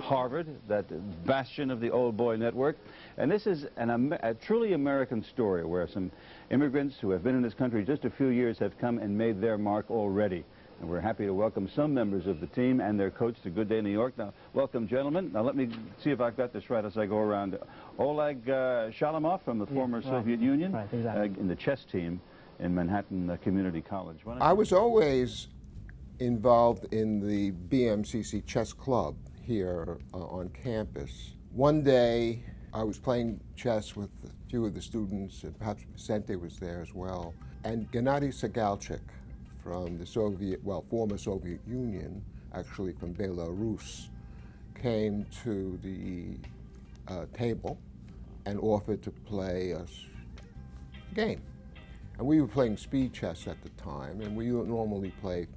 Harvard, that bastion of the old boy network. And this is a truly American story where some immigrants who have been in this country just a few years have come and made their mark already. And we're happy to welcome some members of the team and their coach to Good Day New York. Now, welcome, gentlemen. Now, let me see if I've got this right as I go around. Oleg Shalamov from the former Soviet Union, in the chess team in Manhattan Community College. I was always involved in the BMCC chess club here on campus. One day I was playing chess with a few of the students, and perhaps Vicente was there as well, and Gennady Segalchik from the former Soviet Union, actually from Belarus, came to the table and offered to play us a game. And we were playing speed chess at the time, and we normally play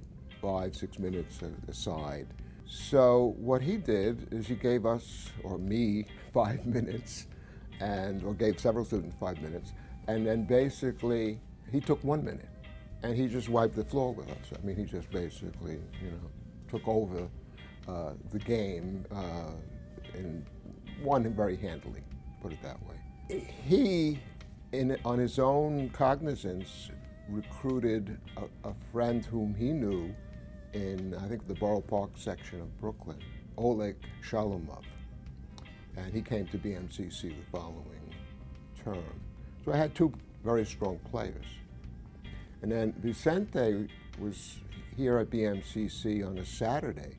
5-6 minutes aside. So what he did is he gave us, or me, 5 minutes, or gave several students 5 minutes, and then basically he took 1 minute, and he just wiped the floor with us. I mean, he just basically, took over the game and won him very handily, put it that way. He, on his own cognizance, recruited a friend whom he knew in, I think, the Borough Park section of Brooklyn, Oleg Shalamov. And he came to BMCC the following term. So I had two very strong players. And then Vicente was here at BMCC on a Saturday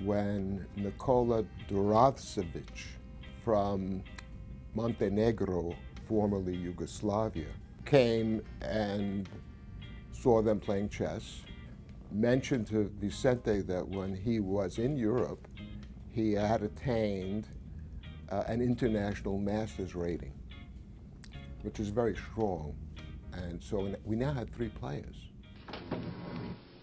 when Nikola Duravsevich from Montenegro, formerly Yugoslavia, came and saw them playing chess, mentioned to Vicente that when he was in Europe, he had attained an international master's rating, which is very strong. And so we now had 3 players.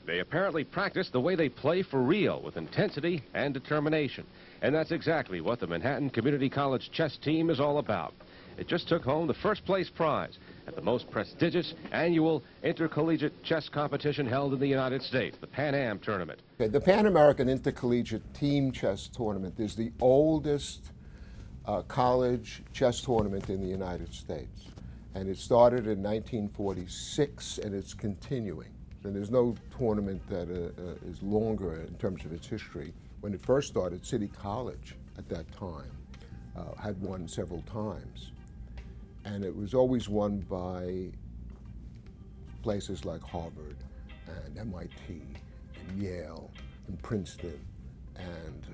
They apparently practice the way they play for real, with intensity and determination. And that's exactly what the Manhattan Community College chess team is all about. It just took home the first place prize at the most prestigious annual intercollegiate chess competition held in the United States, the Pan Am tournament. Okay, the Pan American Intercollegiate Team Chess Tournament is the oldest college chess tournament in the United States. And it started in 1946, and it's continuing. And there's no tournament that is longer in terms of its history. When it first started, City College at that time had won several times. And it was always won by places like Harvard and MIT and Yale and Princeton, and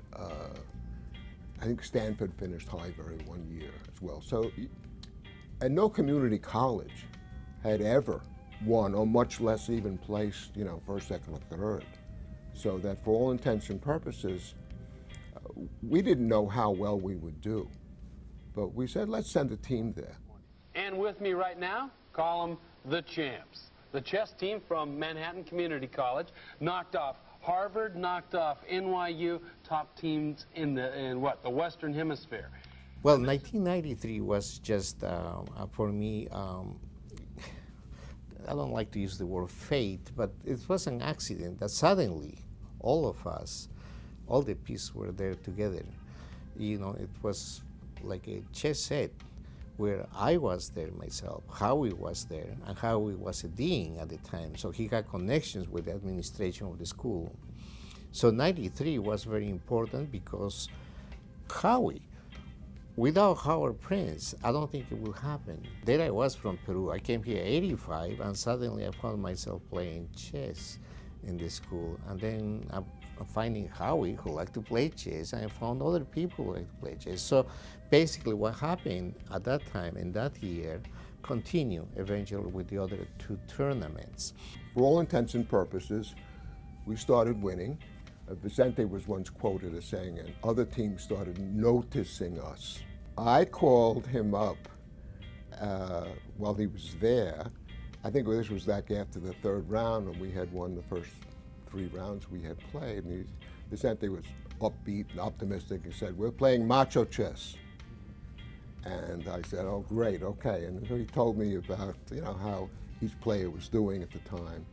I think Stanford finished high very one year as well. So, and no community college had ever won, or much less even placed, first, second, or third. So that for all intents and purposes, we didn't know how well we would do. But we said, let's send a team there. And with me right now, call them the champs. The chess team from Manhattan Community College knocked off Harvard, knocked off NYU, top teams in the Western Hemisphere. Well, 1993 was just, for me, I don't like to use the word fate, but it was an accident that suddenly all of us, all the pieces were there together. It was like a chess set where I was there myself, Howie was there, and Howie was a dean at the time, so he had connections with the administration of the school. So 93 was very important because Howie, without Howard Prince, I don't think it would happen. There I was from Peru. I came here 85, and suddenly I found myself playing chess in the school. And then I'm finding Howie who liked to play chess, and I found other people who liked to play chess. So basically what happened at that time, in that year, continued eventually with the other 2 tournaments. For all intents and purposes, we started winning. Vicente was once quoted as saying, and other teams started noticing us. I called him up while he was there. I think this was back after the 3rd round, and we had won the first 3 rounds we had played. And Vicente was upbeat and optimistic. He said, "We're playing macho chess." And I said, oh, great, okay. And so he told me about, how each player was doing at the time.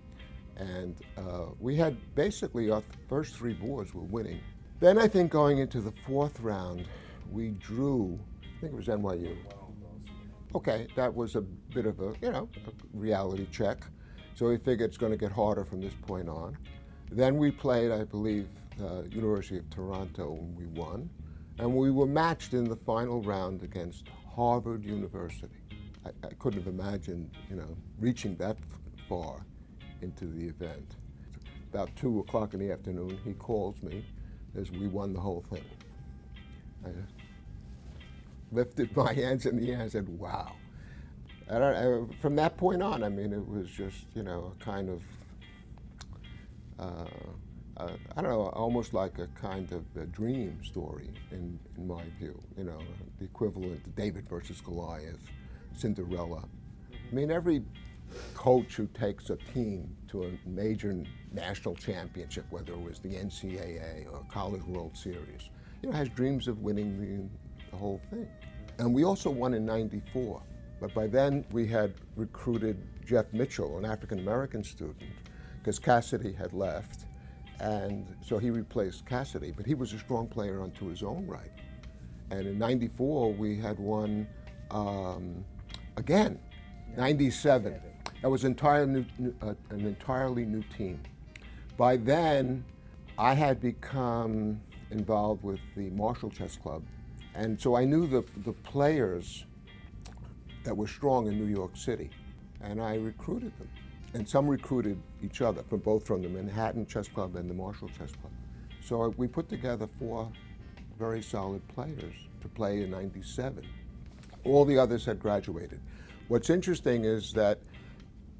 And we had basically our first 3 boards were winning. Then I think going into the 4th round, we drew, I think it was NYU. Okay, that was a bit of a reality check. So we figured it's going to get harder from this point on. Then we played, I believe, University of Toronto, and we won. And we were matched in the final round against Harvard University. I couldn't have imagined, reaching that far into the event. About 2 o'clock in the afternoon, he calls me as we won the whole thing. I lifted my hands in the air and said, wow. From that point on, I mean, it was just, a kind of, I don't know, almost like a kind of a dream story in my view, the equivalent to David versus Goliath, Cinderella. I mean, every coach who takes a team to a major national championship, whether it was the NCAA or College World Series, has dreams of winning the whole thing. And we also won in '94, but by then we had recruited Jeff Mitchell, an African-American student, because Cassidy had left, and so he replaced Cassidy, but he was a strong player unto his own right. And in '94 we had won again, '97. That was an entirely new team. By then, I had become involved with the Marshall Chess Club, and so I knew the players that were strong in New York City, and I recruited them. And some recruited each other, both from the Manhattan Chess Club and the Marshall Chess Club. So we put together 4 very solid players to play in '97. All the others had graduated. What's interesting is that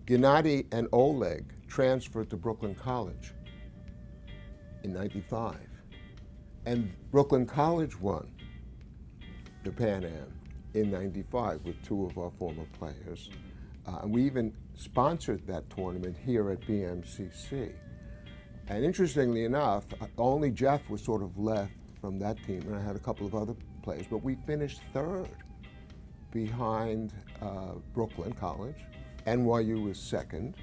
Gennady and Oleg transferred to Brooklyn College in '95. And Brooklyn College won the Pan Am in '95 with 2 of our former players. And we even sponsored that tournament here at BMCC. And interestingly enough, only Jeff was sort of left from that team, and I had a couple of other players, but we finished 3rd behind Brooklyn College. NYU was 2nd,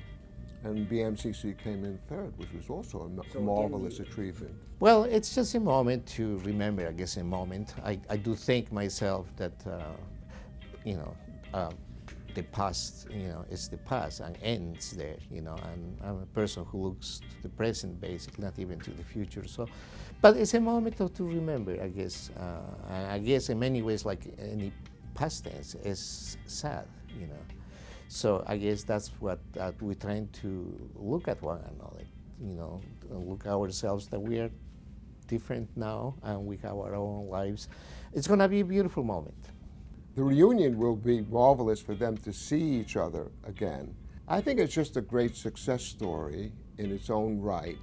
and BMCC came in 3rd, which was also a marvelous achievement. Well, it's just a moment to remember, I guess, a moment. I do think myself that, the past, is the past and ends there, and I'm a person who looks to the present, basically, not even to the future. So, but it's a moment to remember, I guess. I guess in many ways, like any past tense, is sad, So I guess that's what we're trying to look at one another, look at ourselves that we are different now and we have our own lives. It's going to be a beautiful moment. The reunion will be marvelous for them to see each other again. I think it's just a great success story in its own right,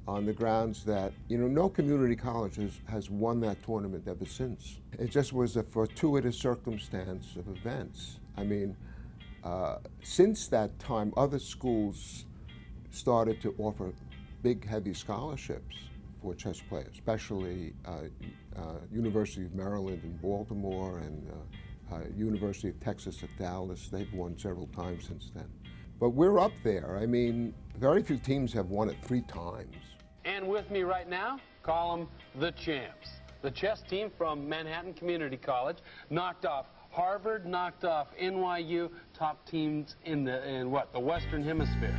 on the grounds that, no community college has won that tournament ever since. It just was a fortuitous circumstance of events. I mean, since that time, other schools started to offer big, heavy scholarships for chess players, especially University of Maryland in Baltimore and University of Texas at Dallas. They've won several times since then. But we're up there. I mean, very few teams have won it 3 times. And with me right now, call them the champs. The chess team from Manhattan Community College knocked off Harvard, knocked off NYU, top teams in the Western Hemisphere.